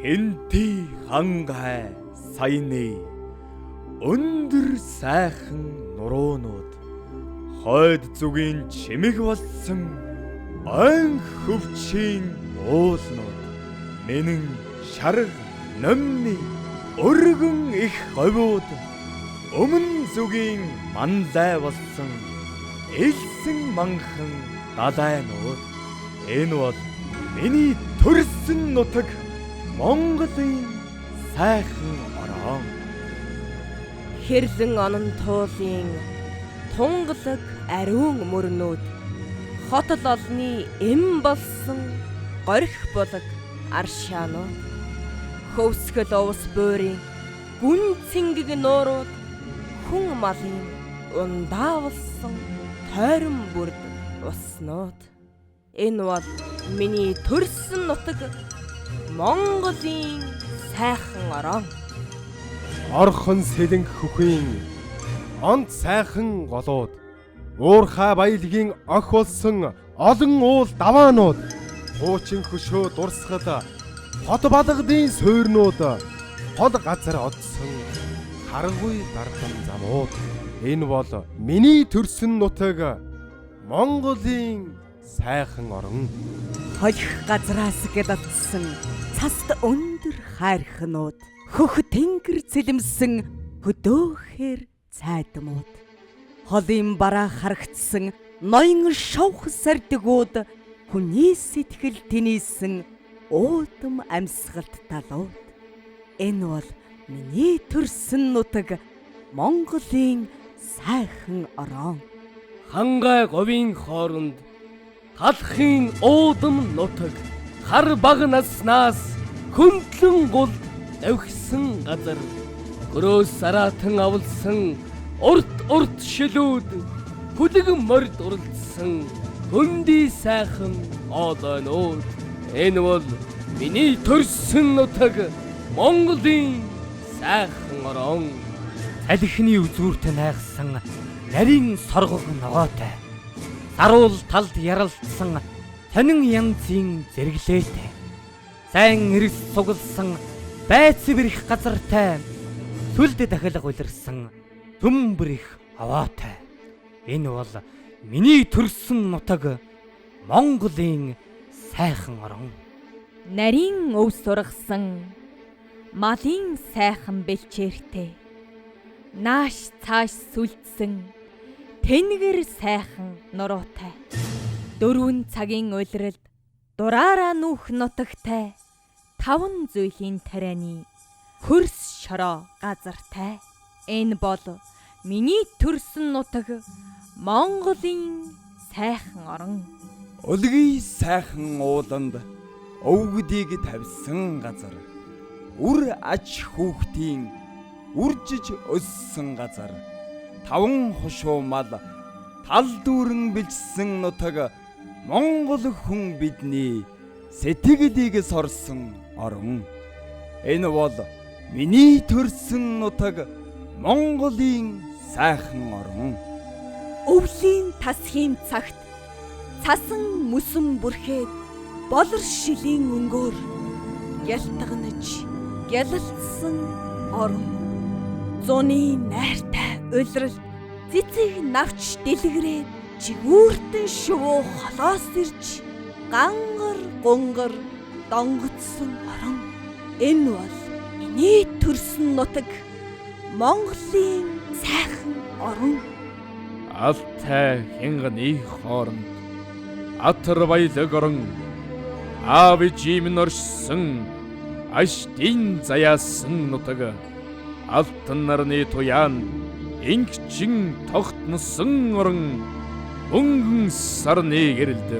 Энти хангай саяны өндөр сайхан нуруунууд хойд зүгийн чимэг болсон ан хөвчийн уулнууд мэнэн шарга номны өргөн их говьуд өмнө зүгийн манлай болсон элсэн манхан далайнууд энэ бол миний төрсөн нутаг Монголын сайхан орон. Хэрлэн онон туулын тунгалаг ариун мөрнүүд хотол олны эм болсон горих булаг аршаанууд хөвсгөл овс буурын гүн цэнгэг нуурууд хүн малын ундаа болсон тойрон бүрд уснууд энэ бол миний төрсөн нутаг Монголын сайхан орон. Орхон сэлэн хөхийн онц сайхан голууд уурхай баялагын ох болсон олон уул даваанууд хуучин хөшөө дурсгал хот балгадын суйрнууд хол газар одсон харгуй дардан замууд энэ бол миний төрсөн нутаг Монголын сайхан орон. Холих газраас гэлэлцсэн цаст өндөр хайрхнууд хөх тэнгэр цэлэмсэн хөдөөхөр цайдмууд холын бараа харагдсан ноён шовх сардгууд хүний сэтгэл тэнийсэн уудам амьсгалт талууд энэ бол миний төрсөн нутаг Монголын сайхан орон. Хангай говийн хооронд талхын уудам нутаг хар баг наснаас хөндлөн гул давхсан газар гөрөөс саратан авалсан урт шилүүд хүлэг морд уралдсан хөнди сайхан оолонууд энэ бол миний төрсөн нутаг Монголын сайхан орон. Салхины үзүүрт найгсан нарийн соргог ногоотой заруул талд яралцсан тонин янзын зэрэглээтэй сайн эрс сугалсан байц бэрх газартай сүлд дахилга улирсан төмбөр их аваатай энэ бол миний төрсөн нутаг Монголын сайхан орон. Нарийн өв сургасан малын сайхан бэлчээртэй нааш цааш сүлдсэн тэнгэр сайхан нуруутай дөрвөн цагийн улиралд дураараа нүүх нутагтай таван зүйлийн тарианы хөрс шороо газартай энэ бол миний төрсөн нутаг Монголын сайхан орон. Өлгий сайхан ууланд өвгдийг тавьсан газар үр ач хүүхдийн үржиж өссөн газар таван хушуу мал тал дүүрэн бэлжсэн нутаг Монгол хүн бидний сэтгэлийг сорсон орон. Энэ бол миний төрсөн нутаг Монголын сайхан орон. Өвлийн тасхийн цагт цасан мөсөн бүрхээд болор шилийн өнгөөр гялтганаж гялалцсан орон. Зуны найртай улирал цэцэг навч дэлгэрээд чигүүртэн шувуу холоос ирж гангар гунгар донгодсон орон. Энэ бол миний төрсөн нутаг Монголын сайхан орон. Алтай хянганы хооронд атар баялаг орон аав ижим норшсон аштин заяасан нутаг алтан нарны туяан ингчин тогтносон орон өнгөн сарны гэрэлд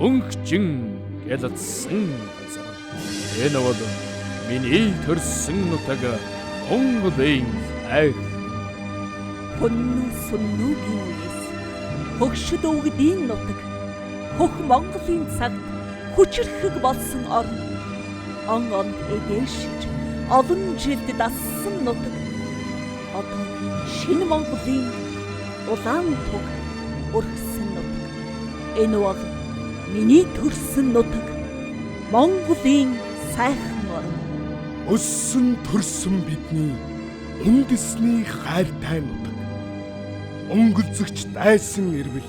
өнгөчин гэлэлцсэн газар энэ бол миний төрсөн нутаг Монголын сайхан. Хөннү сүннүүгийн үеэс хөгшөд өвгдийн нутаг хөх Монголын цагт хүчрхэг болсон орн он эдээшж олон жилд дассан нутаг одоогийн шинэ Монголын улаан туг өргсөн нутаг энэ бол миний төрсөн нутаг Монголын сайхан орн. Өссөн төрсөн бидний үндэсний хайртай нутаг. Өнгөлзөгч дайсан ирвэл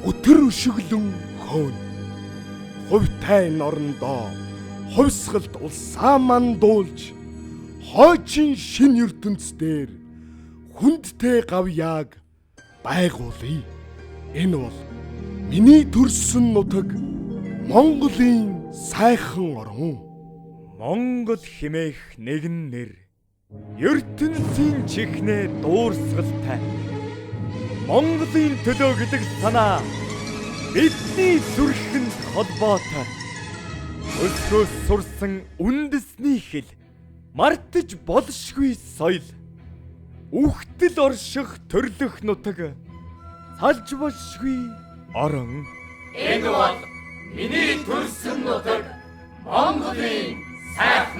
өтөр өшөглөн хөөн. Хувьтай норондоо хувьсгалд улсаа мандуулж хойчин шин ертөнц дээр хүндтэй гавьяаг байгуулъя. Энэ бол миний төрсөн нутаг Монголын сайхан орон. Монгол химээх нэгэн нэр. ертөнцийн чихнээ дуурсгалтай. Монголын төлөө гэдэг санаа бидний зүрхэнд холбоотой. Өсгөөс сурсан үндэсний хэл, мартаж болшгүй соёл, үхтэл орших төрлөх нутаг, салж болшгүй орон. Энэ бол миний төрсөн нутаг Монголын сайхан